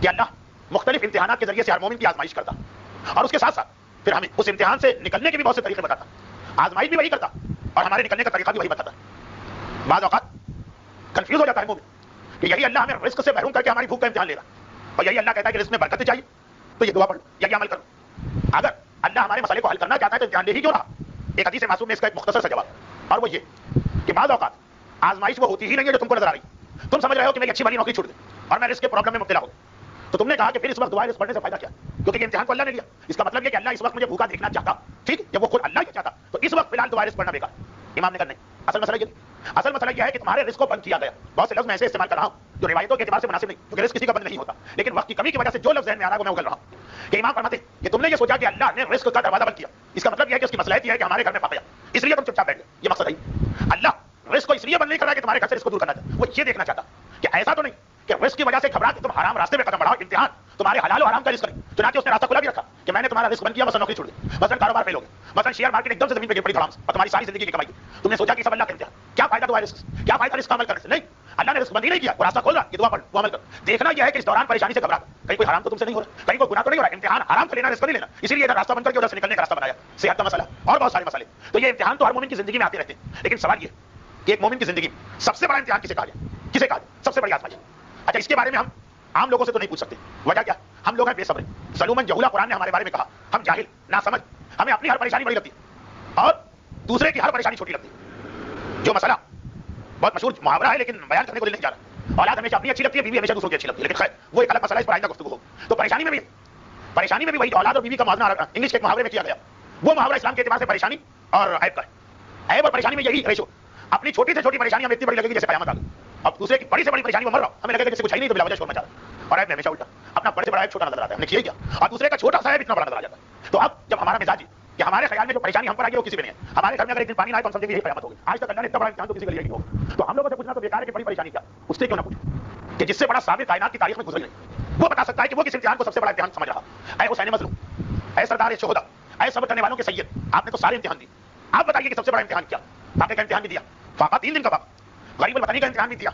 کہ اللہ مختلف امتحانات کے ذریعے سے ہر مومن کی آزمائش کرتا اور اس کے ساتھ ساتھ پھر ہمیں اس امتحان سے نکلنے کے بھی بہت سے طریقے بتاتا. آزمائش بھی وہی کرتا اور ہمارے نکلنے کا طریقہ بھی وہی بتاتا. بعض اوقات کنفیوز ہو جاتا ہے مومن کہ یہی اللہ ہمیں رزق سے محروم کر کے ہماری بھوک کا امتحان لے رہا اور یہی اللہ کہتا ہے کہ رزق میں برکت چاہیے تو یہ دعا پڑھ یہی عمل کرو. اگر اللہ ہمارے مسئلے کو حل کرنا چاہتا ہے تو امتحان لے ہی کیوں رہا؟ ایک حدیث معصوم میں اس کا ایک مختصر سا جواب اور وہ یہ کہ بعض اوقات آزمائش وہ ہوتی ہی نہیں ہے جو تم کو نظر آ رہی. تم سمجھ رہے ہو کہ میری اچھی بھلی نوکری چھوٹ گئی اور میں رزق کے پرابلم میں مبتلا ہو گیا تو تم نے کہا کہ پھر اس وقت دعائیں پڑھنے سے فائدہ کیا؟ کیونکہ یہ امتحان کو اللہ نے لیا. اس کا مطلب یہ کہ اللہ اس وقت مجھے بھوکا دیکھنا چاہتا. ٹھیک جب وہ خود اللہ یہ چاہتا تو اس وقت فی الحال دعائیں پڑھنا بیکار. امام نے کہا نہیں. اصل مسئلہ یہ ہے کہ تمہارے رزق کو بند کیا گیا. بہت سے لفظ میں ایسے استعمال کر رہا ہوں جو روایتوں کے اعتبار سے مناسب نہیں کیونکہ رزق کسی کا بند نہیں ہوتا لیکن وقت کی کمی کی وجہ سے جو لفظ ذہن میں آ رہا ہے وہ میں اگل رہا ہوں کہ امام فرماتے ہیں کہ تم نے یہ سوچا کہ اللہ نے رزق کا دروازہ بند کیا. اس کا مطلب یہ ہے کہ اس کی مصلحت یہ ہے کہ ہمارے گھر میں فاقہ اس لیے تم چپ چاپ بیٹھ گئے. یہ مقصد ہے. اللہ رزق کو اس لیے بند نہیں کر رہا کہ تمہارے گھر سے رزق کو دور کرنا چاہتا. وہ یہ دیکھنا چاہتا کہ ایسا تو نہیں کہ رزق کی وجہ سے گھبرا کے تم حرام راستے میں قدم بڑھاؤ. امتحان تمہارے حلال و حرام کا رزق نہیں. چنانچہ اس نے راستہ کھلا بھی رکھا کہ میں نے تمہارا رزق بند کیا مثلا نوکری چھوڑ دی مثلا کاروبار فیل ہو گیا مثلا شیئر مارکیٹ ایک دم سے زمین پہ گر پڑی دھڑام سے اور تمہاری ساری زندگی کی کمائی تم نے سوچا کہ سب اللہ کا امتحان. کیا فائدہ تمہارے رزق کیا فائدہ رزق عمل کرنے سے؟ نہیں. اللہ نے رزق بند ہی نہیں کیا وہ راستہ کھول رہا کہ دعا پڑھ وہ عمل کر. دیکھنا یہ ہے کہ اس دوران پریشانی سے گھبرا کہیں کوئی حرام تو تم سے نہیں ہو رہا کہیں کوئی گناہ تو نہیں ہو رہا. امتحان حرام سے لینا رزق نہیں لینا اسی لیے ادھر راستہ بند کر کے ادھر سے نکلنے کا راستہ بنایا. صحت کا مسئلہ اور بہت سارے مسئلے. تو یہ امتحان تو ہر مومن کی زندگی میں آتے رہتے ہیں لیکن سوال یہ کہ ایک مومن کی زندگی میں سب سے بڑا امتحان کسے کہا جائے؟ کسے کہا جائے سب سے بڑی آزمائش؟ اچھا اس کے بارے میں ہم عام لوگوں سے تو نہیں پوچھ سکتے. وجہ کیا؟ ہم لوگ ہیں بے صبر ظلومن جہولا. قرآن نے ہمارے بارے میں کہا ہم جاہل نہ سمجھ. ہمیں اپنی ہر پریشانی بڑی لگتی ہے اور دوسرے کی ہر پریشانی چھوٹی لگتی ہے. جو مسئلہ بہت مشہور محاورہ ہے لیکن بیان کرنے کو دل نہیں جا رہا. اولاد ہمیشہ اپنی اچھی لگتی ہے بیوی ہمیشہ دوسروں کی اچھی لگتی ہے لیکن خیر وہ ایک الگ مسئلہ ہے. اس پر آئندہ گفتگو ہو. تو پریشانی میں بھی وہی اولاد اور بیوی کا موازنہ انگلش کے ایک محاورے میں کیا گیا. وہ محاورہ اسلام کے اعتبار سے پریشانی اور عیب کا ہے. عیب اور پریشانی میں یہی ریشو. اپنی چھوٹی سے چھوٹی پریشانی ہمیں اتنی بڑی لگے گی جیسے قیامت آ گئی. اب دوسرے کی بڑی سے بڑی پریشانی میں مر رہا ہوں ہمیں لگے گا جیسے کچھ ہے نہیں تو بلا وجہ شور مچا رہا. اور عیب میں ہمیشہ الٹا اپنا بڑے سے بڑا عیب چھوٹا نظر آتا ہے. ہم نے کیا اور دوسرے کا چھوٹا سا عیب اتنا بڑا نظر آ جاتا ہے. تو اب جب ہمارا مزاج کہ ہمارے خیال میں جو پریشانی ہم پر آ گئی وہ کسی بھی نہیں ہے. ہمارے گھر میں اگر ایک دن پانی نہ آئے تو ہم سمجھیں گے یہ قیامت ہوگی. آج تک اللہ نے اتنا بڑا امتحان تو کسی کے لیے نہیں ہوگا. تو ہم لوگوں سے پوچھنا تو بیکار ہے کہ بڑی پریشانی کیا اس سے کیوں نہ پوچھیں کہ جس سے بڑا ثابت کائنات کی تاریخ میں گزر گئی وہ بتا سکتا ہے کہ وہ کس امتحان کو سب سے بڑا امتحان سمجھ رہا. اے حسین مظلوم اے سردار شہدا اے صبر کرنے والوں کے سید آپ نے تو سارے امتحان دیے. آپ بتائیے کہ سب سے بڑا امتحان کیا؟ فاقے کا امتحان بھی دیا فاقہ 3 دن کا وقت غریب الوطنی کا امتحان بھی دیا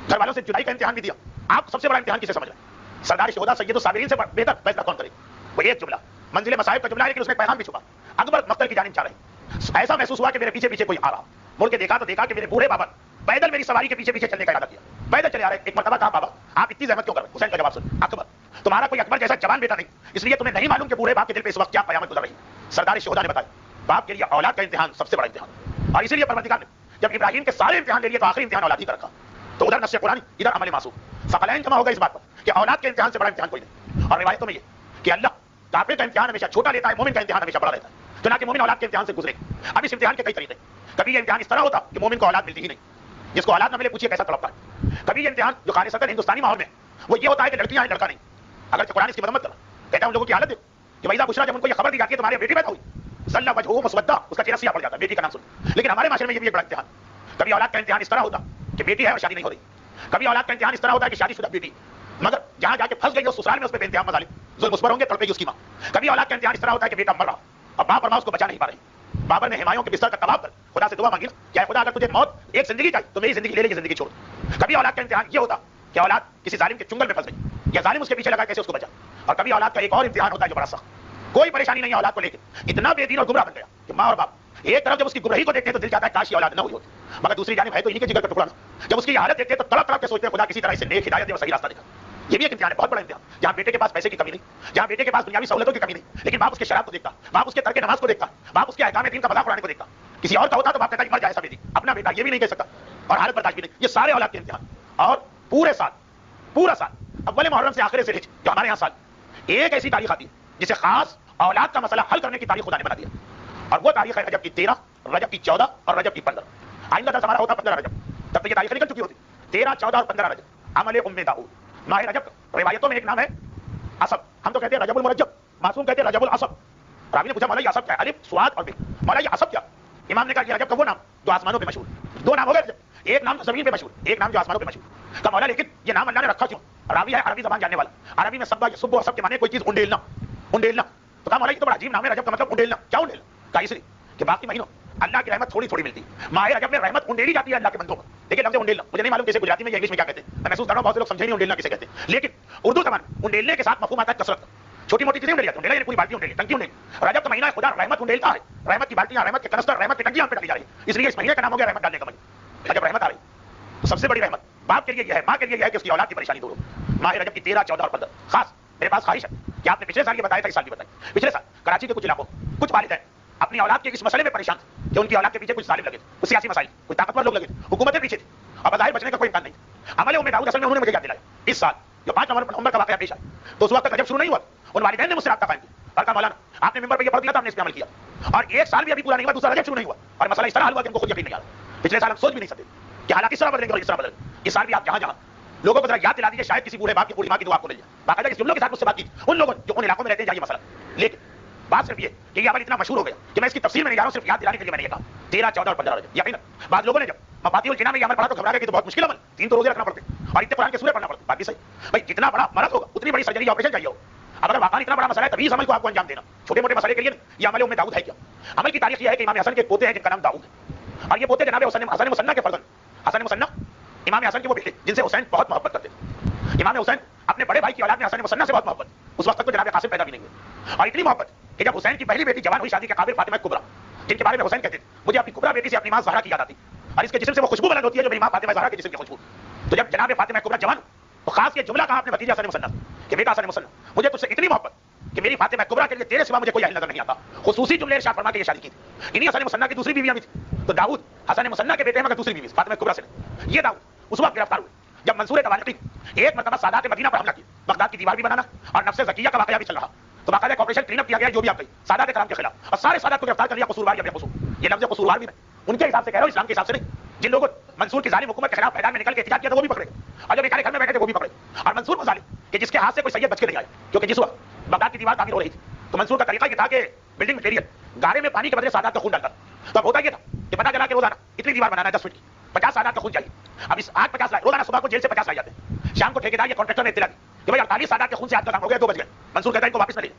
گھر والوں سے جدائی کا امتحان بھی دیا. آپ سب سے بڑا امتحان کسے سمجھ رہے ہیں؟ سردار شہدا سید الصابرین سے بہتر فیصلہ کون کرے؟ وہ ایک جملہ منزل مصائب کا جملہ ہے لیکن اس میں پیغام بھی چھپا. اکبر مقتل کی جانب چاہ رہے ایسا محسوس ہوا کہ میرے پیچھے پیچھے کوئی آ رہا. مڑ کے دیکھا تو دیکھا کہ میرے بوڑھے بابا پیدل میری سواری کے پیچھے پیچھے چلنے کا ارادہ کیا. پیدل چلے آ رہے. ایک مرتبہ کہا بابا آپ اتنی زحمت کیوں کر رہے ہیں؟ حسین کا جواب سن اکبر تمہارا کوئی اکبر جیسا جوان بیٹا نہیں اس لیے تمہیں نہیں معلوم کہ بوڑھے باپ کے دل پہ اس وقت کیا قیامت گزر رہی ہے. سردار شہدا نے بتایا باپ کے لیے اولاد کا امتحان سب سے بڑا امتحان اور اسی لیے پروردگار نے جب ابراہیم کے سارے امتحان لے لیے تو آخری امتحان اولاد ہی کا رکھا. تو ادھر نص قرآن ادھر عمل معصوم ثقلین جمع ہوگا اس بات پر کہ اولاد کے امتحان سے بڑا امتحان کوئی نہیں. اور روایتوں میں یہ کہ اللہ کافر کا امتحان ہمیشہ چھوٹا لیتا ہے مومن کا امتحان ہمیشہ بڑا لیتا ہے. چنانچہ مومن اولاد کے امتحان سے گزرے. اب اس امتحان کے کئی طریقے. کبھی یہ امتحان اس طرح ہوتا کہ مومن کو اولاد ملتی ہی نہیں. جس کو اولاد نہ ملے پوچھیے کیسا تڑپتا ہے. کبھی یہ امتحان جو خالصتاً ہندوستانی ماحول میں وہ یہ ہوتا ہے کہ لڑکیاں ہیں لڑکا نہیں. اگر قرآن اس کی مذمت کرا کہتا ہے ان لوگوں کی حالت ہے کہ ویزا بشرا جب ان کو یہ خبر دی جاتی ہے تمہاری بیٹی پیدا ہوئی صلی اللہ وجہہ مسودہ اس کا چہرہ سیاہ پڑ جاتا ہے بیٹی کا نام سن. لیکن ہمارے معاشرے میں یہ بھی ایک بڑا امتحان. کبھی اولاد کا امتحان اس طرح ہوتا کہ بیٹی ہے اور شادی نہیں ہو رہی. کبھی اولاد کا امتحان اس طرح ہوتا ہے کہ شادی شدہ بیٹی مگر جہاں جا کے پھنس گئی اس سسرال میں اس پہ بے انتہا مظالم ظلم اس پر ہوں گے تڑپے گی اس کی ماں. کبھی اولاد کا امتحان اس طرح ہوتا ہے کہ بیٹا مر رہا اور باپ اور ماں اس کو بچا نہیں پا رہے. بابر نے ہمایوں کے بستر کا کباب کر خدا سے دعا مانگی کہ اے خدا اگر تجھے موت ایک زندگی چاہیے تو میری زندگی لے لے یہ زندگی چھوڑ. کبھی اولاد کا امتحان یہ ہوتا کہ اولاد کسی ظالم کے چنگل میں پھنس گئی یا ظالم اس کے پیچھے لگا کیسے اس کو بچا. اور کبھی اولاد کا ایک اور امتحان ہوتا ہے جو بڑا سخت. کوئی پریشانی نہیں ہے اولاد کو لے کے اتنا بے دین اور گمراہ بن گیا کہ ماں اور باپ ایک طرف جب اس کی گمراہی کو دیکھتے ہیں تو دل چاہتا ہے کاش یہ اولاد نہ ہوئی ہوتی مگر دوسری جانب ہے تو انہیں کے جگر کا ٹکڑا نہ. جب اس کی حالت دیکھتے ہیں تو تڑپ تڑپ کے سوچتے ہیں خدا کسی طرح اسے نیک ہدایت دے اور صحیح راستہ دکھا. یہ بھی ایک امتحان ہے بہت بڑا امتحان جہاں بیٹے کے پاس پیسے کی کمی نہیں جہاں بیٹے کے پاس دنیاوی سہولتوں کی کمی نہیں لیکن باپ اس کے شراب کو دیکھتا باپ اس کے ترک نماز کو دیکھتا باپ اس کے احکام دین کا مذاق اڑانے کو دیکھتا. کسی اور کا ہوتا تو باپ کہتا ہے مر جائے ایسا بیٹی اپنا بیٹا یہ بھی نہیں کہہ سکتا اور حالت برداشت بھی نہیں. یہ سارے اولاد کے امتحان. اور پورا سال اول محرم سے آخر ذی جو ہمارے یہاں سال ایک ایسی تاریخ آتی ہے جسے خاص اولاد کا مسئلہ حل کرنے کی تاریخ خدا نے بنا دیا. اور وہ تاریخ ہے رجب کی 13 رجب کی 14 اور رجب کی 15. آئندہ درس ہمارا ہوتا 15 رجب. تب تک یہ تاریخیں نکل چکی ہوتی 13 14 اور 15 رجب عمل ام داؤد. ماہ رجب روایتوں میں ایک نام ہے اسب. ہم تو کہتے ہیں رجب المرجب معصوم کہتے ہیں رجب الاسب. راوی نے پوچھا مولا یہ اسب کیا ہے؟ الف سواد اور ب. مولا یہ اسب کیا؟ امام نے کہا یہ رجب کا وہ نام جو آسمانوں پہ مشہور. 2 نام ہو گئے. ایک نام زمین پہ مشہور ایک نام جو آسمانوں پہ مشہور. کہا مولا لیکن یہ نام اللہ نے رکھا کیوں؟ راوی ہے عربی زبان جاننے والا. عربی میں سب و سب کے معنی کوئی چیز انڈیلنا. تو کہا مولا یہ تو بڑا عجیب نام ہے رجب کا مطلب انڈیلنا. کیا انڈیلنا؟ کہا اس لیے کہ باقی مہینوں اللہ کی رحمت تھوڑی تھوڑی ملتی ہے. ماہ رجب میں رحمت انڈیلی جاتی ہے اللہ کے بندوں پر. دیکھیں لفظ انڈیلنا مجھے نہیں معلوم کیسے گجراتی میں یا انگلش میں کیا کہتے ہیں, میں محسوس کر رہا ہوں بہت سے لوگ سمجھے نہیں انڈیلنا کسے کہتے ہیں, لیکن اردو زبان انڈیلنے کے ساتھ مفہوم آتا ہے کثرت. چھوٹی موٹی چیزیں انڈیل جاتی ہیں, انڈیلا پوری بالٹی انڈیل, ٹنکی انڈیل. رجب کا مہینہ خدا رحمت انڈیلتا ہے, رحمت کی بالٹیاں, رحمت کے کنستر, رحمت کی ٹنکیاں پہ ڈالی جا رہی ہے, اس لیے اس مہینے کا نام ہو گیا رحمت ڈالنے کا مہینہ. رجب رحمت آ رہی ہے, سب سے بڑی رحمت باپ کے لیے یہ ہے, ماں کے لیے یہ ہے کہ اس کی اولاد کی پریشانی دور ہو. ماہ رجب کی 13, 14 اور 15 خاص میرے پاس خواہش ہے کہ آپ نے پچھلے سال یہ بتایا تھا, اس سال بھی بتائی. پچھلے سال کراچی کے کچھ علاقوں کچھ والدین اپنی اولاد کے اس مسئلے میں پریشان تھے کہ ان کی اولاد کے پیچھے کچھ ظالم لگے, کچھ سیاسی مسائل, کچھ طاقتور لوگ لگے, حکومتیں پیچھے تھی اور بظاہر بچنے کا کوئی امکان نہیں. عمل ام داؤد اصل میں انہوں نے مجھے یاد دلایا اس سال جو 5 نومبر کا واقعہ پیش آیا, تو اس وقت تک رجب شروع نہیں ہوا, ان والدین نے مجھ سے رابطہ قائم کیا اور کہا مولانا آپ نے ممبر پہ یہ پڑھ دیا تھا, ہم نے اس پہ عمل کیا, اور 1 سال بھی ابھی پورا نہیں ہوا, دوسرا رجب شروع نہیں ہوا, اور مسئلہ اس طرح حل ہوا کہ ہم کو خود یقین نہیں آ رہا. پچھلے سال ہم سوچ بھی نہیں سکتے کہ حالات اس طرح بدلیں گے اور اس طرح بدلیں گے. اس سال بھی آپ جہاں جہاں لوگوں کو ذرا یاد دلا دیجیے, شاید کسی بوڑھے باپ کی بوڑھی ماں کی دعا آپ کو مل جائے. باقاعدہ اس جملوں کے ساتھ مجھ سے بات کی ان لوگوں جو ان علاقوں میں رہتے ہیں جہاں یہ مسئلہ. لیکن بات صرف یہ کہ یہ عمل اتنا مشہور ہو گیا کہ میں اس کی تفصیل میں نہیں جا رہا ہوں, صرف یاد دلانے کے لیے میں نے یہ کہا 13, 14 اور 15 رجب. یقینا بعض لوگوں نے جب مفاتیح الجنان میں یہ عمل پڑھا تو گھبرا گئے کہ تو بہت مشکل عمل, 3 تو روزے رکھنا پڑتے اور اتنے قرآن کے سورے پڑھنا پڑتے. بات بھی صحیح بھائی, جتنا بڑا مرض ہوگا اتنی بڑی سرجری آپریشن چاہیے ہوگا. اگر واقعی اتنا بڑا مسئلہ ہے تبھی اس عمل کو آپ کو انجام دینا, چھوٹے موٹے مسئلے کے لیے یہ عمل ام داؤد ہے. کیا عمل کی تاریخ یہ ہے کہ امام حسن کے پوتے ہیں جن کا نام داؤد ہے, اور یہ پوتے جناب حسن مصنع کے فرزند. حسن مصنع امام حسن کے وہ بیٹے جن سے حسین بہت محبت کرتے تھے. امام حسین اپنے بڑے بھائی کی اولاد میں حسن مصنع سے بہت محبت, اس وقت تک تو جناب قاسم پیدا بھی نہیں ہوئے, اور اتنی محبت کہ جب حسین کی پہلی بیٹی جوان ہوئی شادی کے قابل فاطمہ کبریٰ, جن کے بارے میں حسین کہتے تھے مجھے اپنی کبریٰ بیٹی سے اپنی ماں زہرا کی یاد آتی, اور اس کے جسم سے وہ خوشبو بلند ہوتی ہے جو میری ماں فاطمہ زہرا کے جسم کی خوشبو. تو جب جناب فاطمہ کبریٰ جوان تو خاص یہ جملہ کہا اپنے بھتیجے حسن مصنع کہ بیٹا حسن مصنع مجھے تجھ سے اتنی محبت کہ میری فاطمہ کبریٰ کے لیے تیرے سوا مجھے کوئی اہل نظر نہیں آتا. خصوصی جملے ارشاد فرما کے یہ شادی کی تھی. انہی حسن مصنع کی دوسری بیویاں بھی تھی. تو داؤد حسن مصنع کے بیٹے ہیں مگر دوسری بیوی فاطمہ کبریٰ سے. یہ داؤد اس وقت گرفتار ہوئے جب منصور توانقی ایک مرتبہ سادات مدینہ پر حملہ کیا, بغداد کی دیوار بھی بنانا اور نفس زکیہ کا واقعہ بھی چل رہا, تو باقاعدہ آپریشن کلین اپ کیا گیا جو بھی آپ گئی سادات کرام کے خلاف, اور سارے سادات کو گرفتار کر لیا قصوروار یا بے قصور. یہ لفظ قصوروار بھی میں ان کے حساب سے کہہ رہا ہوں, اسلام کے حساب سے نہیں. جن لوگوں منصور کی ظالم حکومت کے خلاف میدان میں نکل کے احتجاج کیا تھا وہ بھی پکڑے, اور جو بیچارے گھر میں بیٹھے تھے وہ بھی پکڑے. اور منصور وہ ظالم کہ جس کے ہاتھ سے کوئی سید بچ کے نہیں آئے, کیونکہ جس وقت بغداد کی دیوار تعمیر ہو رہی تھی تو منصور کا طریقہ یہ تھا کہ بلڈنگ مٹیریل گارے میں پانی کے بدلے سادات کا خون ڈالتا. تو اب ہوتا یہ تھا کہ پتا چلا کہ روزانہ اتنی دیوار بنانا ہے 10 فٹ کی, 50 سادات کا خون چاہیے. اب اس 50 لائے روزانہ, صبح کو جیل سے 50 لائے جاتے ہیں, شام کو ٹھیکیدار یا کانٹریکٹر نے اطلاع دی کہ بھائی 48 سادات کے خون سے آج کا کام ہو گیا, 2 بج گئے. منصور کہتا ہے ان کو واپس نہ لے,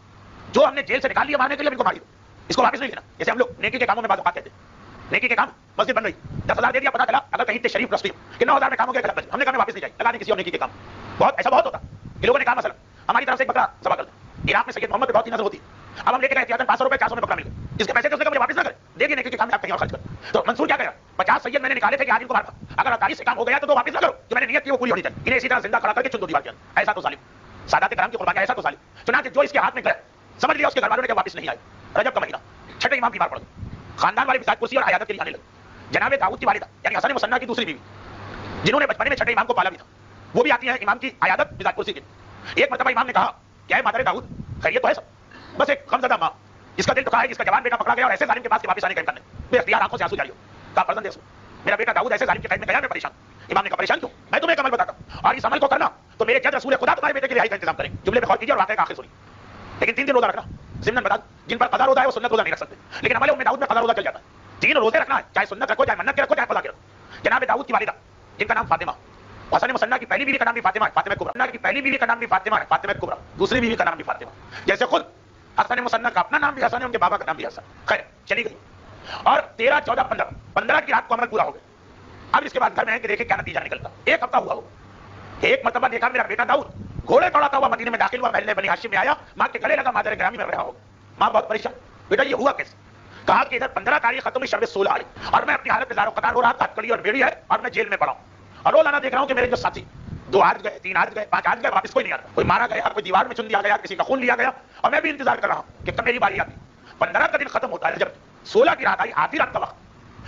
جو ہم نے جیل سے نکال لیا مارنے کے لیے ان کو ماری دو, اس کو واپس نہیں لینا. جیسے ہم لوگ نیکی کے کاموں میں بعض اوقات کہتے ہیں نیکی کے کام, مسجد بن رہی 10,000 دے دیا, پتا چلا اگر کہیں شریف رستی کہ 9,000 میں کام ہو گیا, ہم نے کہا واپس نہیں جائے, لگا دیں کسی اور نیکی کے کام. بہت ایسا بہت ہوتا کہ لوگوں نے کہا مثلا ہماری طرف سے ایک بکرا ذبح کر دیں, عراق میں سید محمد پہ بہت ہی نظر ہوتی, اب ہم لے کے گئے احتیاطاً 500 روپے 400 میں بکرا مل گیا, جس کے پیسے اس نے کہا مجھے واپس نہ کرے, دے دیے نیکی کے کام میں آپ کہیں اور خرچ کر. تو منصور کیا کہہ رہا, 50 سید میں نے نکالے تھے کہ آج ان کو مارا, اگر 48 سے کام ہو گیا تو واپس نہ کرو, جو میں نے نیت کی وہ پوری ہونی چاہیے, انہیں اسی طرح زندہ کھڑا کر کے چن دو دیوار کے اندر. ایسا تو ظالم سادات کرام کی قربانی, ایسا تو ظالم. چنانچہ جو اس کے ہاتھ میں گئے سمجھ لیا اس کے گھر والوں نے کہ واپس نہیں آئے. رجب کا مہینہ, چھٹے امام بیمار پڑ گئے, خاندان والے بذات کرسی اور عیادت کے لیے آنے لگے. جناب داؤد کی والدہ یعنی حسن مصنع کی دوسری بیوی, جنہوں نے بچپنے میں چھٹے امام کو پالا بھی تھا, وہ بھی آتی ہیں امام کی عیادت بذات کرسی کے. ایک مرتبہ امام نے کہا کیا ہے مادر داؤد, خیریت تو ہے سب, بس ایک غمزدہ ماں جس کا دل دکھا ہے, جس کا جوان بیٹا پکڑا گیا اور ایسے ظالم کے پاس واپس آنے کا امکان نہیں, بے اختیار آنکھوں سے آنسو جاری ہو. کہا فرزند ہے میرا بیٹا داؤد ایسے ظالم کے قید میں گیا, میں پریشان. امام نے کہا پریشان کیوں, میں تمہیں ایک عمل بتاتا ہوں, اور اس عمل کو کرنا تو میرے جد رسول خدا تمہارے بیٹے کی رہائی کا انتظام کریں. جملے پہ غور کیجیے اور واقعے کا آخر سنیے. لیکن 3 دن روزہ رکھنا ضمن بتا, جن پر قضا روزہ ہے وہ سنت روزہ نہیں رکھ سکتے, لیکن عمل ام داؤد میں قضا روزہ چل جاتا ہے. 3 روزے رکھنا ہے, چاہے سنت رکھو, چاہے منت کے رکھو, چاہے قضا کے رکھو. جناب داؤد کی والدہ جن کا نام فاطمہ, حسن مصنع کی پہلی بیوی کا نام بھی فاطمہ ہے, فاطمہ کبریٰ کی پہلی بیوی کا نام بھی فاطمہ ہے, فاطمہ کبریٰ, دوسری بیوی کا نام بھی فاطمہ. جیسے خود حسن مصنع کا اپنا نام بھی حسن ہے, ان کے بابا کا نام بھی حسن. خیر چلی گئی, اور 13, 14, 15 کی رات کو عمل پورا ہو گیا. اب اس کے بعد گھر میں ہے کہ دیکھیں کیا نتیجہ نکلتا. 1 ہفتہ ہوا ہوگا, ایک مرتبہ دیکھا میرا بیٹا داؤد گھوڑے دوڑاتا ہوا مدینے میں داخل ہوا, محل بنی ہاشم میں آیا, ماں کے گلے لگا, مادر گرامی میں رہا ہوگا. ماں بہت پریشان, بیٹا یہ ہوا کیسے؟ کہا کہ ادھر 15 تاریخ ختم ہوئی, شب 16 آئی, اور میں اپنی حالت میں زار و قطار ہو رہا, ہتکڑی اور بیڑی ہے, اور میں جیل میں پڑا ہوں, اور روزانہ دیکھ رہا ہوں کہ میرے جو ساتھی 2 آج گئے, 3 آج گئے, 5 آج گئے, واپس کوئی نہیں آتا. کوئی مارا گیا, کوئی دیوار میں چن دیا گیا, کسی کا خون لیا گیا, اور میں بھی انتظار کر رہا ہوں کہ کب میری باری آتی. 15 کا دن ختم ہوتا ہے, جب 16 کی رات آئی, آدھی رات کا وقت,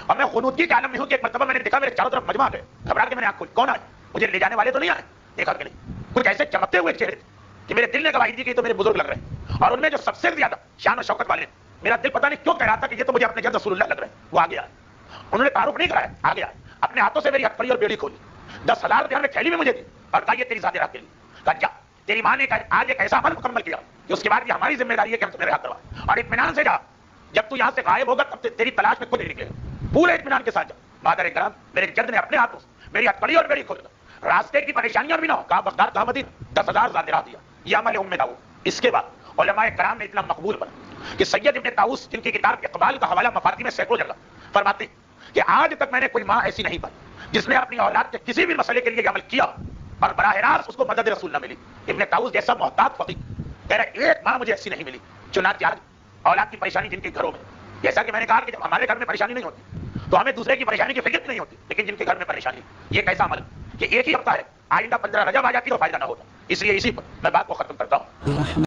اور میں خنودگی کے عالم میں ہوں کہ ایک مرتبہ میں نے دیکھا میرے چاروں طرف مجمع ہے, گھبرا کے میں نے آنکھ کھولی, کون آئے, مجھے لے جانے والے تو نہیں آئے, دیکھا کہ نہیں, کچھ ایسے چمکتے ہوئے چہرے کہ میرے دل نے گواہی دی کہ تو میرے بزرگ لگ رہے ہیں, اور ان میں جو سب سے زیادہ شان و شوکت والے, میرا دل پتہ نہیں کیوں کہہ رہا تھا کہ یہ تو مجھے اپنے جد رسول اللہ لگ رہے ہیں. وہ آ گیا, انہوں نے تعارف نہیں کرایا, آ گیا, اپنے ہاتھوں سے میری ہتکڑی اور بیڑی کھولی, 10,000 درہم میں تھیلی میں مجھے دی, اور کہا یہ تیری ذات راہ کے لیے. کہا جا, تیری ماں نے آج ایک ایسا عمل مکمل کیا کہ اس کے بعد یہ ہماری ذمہ داری ہے کہ ہم تمہیں رہا کروا, اور اطمینان سے جا, جب تو یہاں سے غائب ہوگا تب تیری تلاش میں خود نہیں نکلے گا, پورے اطمینان کے ساتھ جا. مادر کرام میرے جد نے اپنے ہاتھوں سے میری ہتکڑی اور بیڑی کھول, راستے کی پریشانیاں بھی نہ ہو, کہا بغداد کہا مدینہ, 10,000 ذات راہ دیا. یہ عمل ام داؤد. اس کے بعد علماء کرام نے اتنا مقبول بنا کہ سید ابن طاؤس جن کی کتاب اقبال کا حوالہ مفاتیح میں سینکڑوں جگہ فرماتے ہیں کہ آج تک میں نے کوئی ماں ایسی نہیں پائی جس نے اپنی اولاد کے کسی بھی مسئلے کے لیے یہ عمل کیا اور براہ راست اس کو مدد رسول نہ ملی. ابن طاؤس جیسا محتاط فقیہ کہہ رہا ہے ایک ماں مجھے ایسی نہیں ملی. چنانچہ آج اولاد کی پریشانی جن کے گھروں میں, جیسا کہ میں نے کہا کہ جب ہمارے گھر میں پریشانی نہیں ہوتی تو ہمیں دوسرے کی پریشانی کی فکر نہیں ہوتی, لیکن جن کے گھر میں پریشانی, یہ کیسا عمل کہ ایک ہی ہفتہ ہے, آئندہ 15 رجب آ جاتی تو فائدہ نہ ہوتا. اس لیے اسی پر میں بات کو ختم کرتا ہوں.